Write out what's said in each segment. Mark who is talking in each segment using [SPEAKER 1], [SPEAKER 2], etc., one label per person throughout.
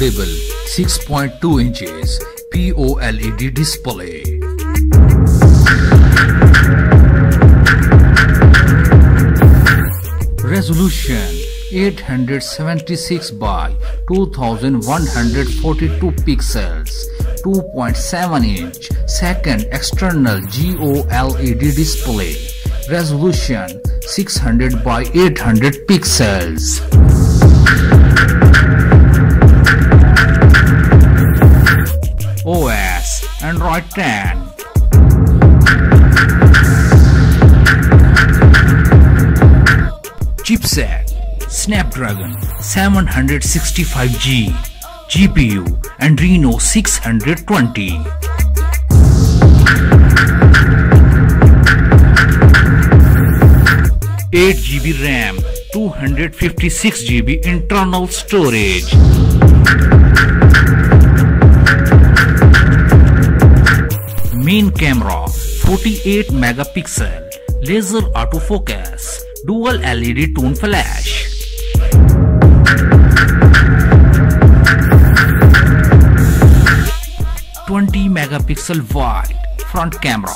[SPEAKER 1] foldable 6.2 inches P-OLED display. Resolution 876 by 2142 pixels, 2.7 inch second external G-OLED display. Resolution 600 by 800 pixels. OS Android 10. Chipset Snapdragon 765G. GPU Adreno 620. GB RAM, 256 GB internal storage. Main camera 48 megapixel, laser autofocus, dual LED tone flash. Megapixel wide front camera.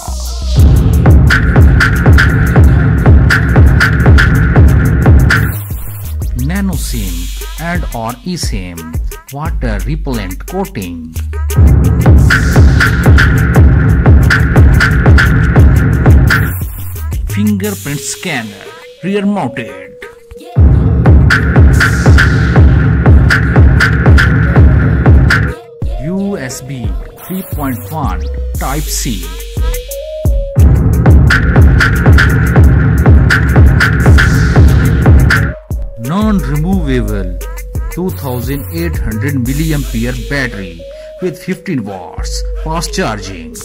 [SPEAKER 1] Nano-SIM and/or eSIM, water-repellent coating. Fingerprint scanner, rear mounted. USB 3.1 Type-C. Non-removable 2800 mAh battery with 15 watts fast charging.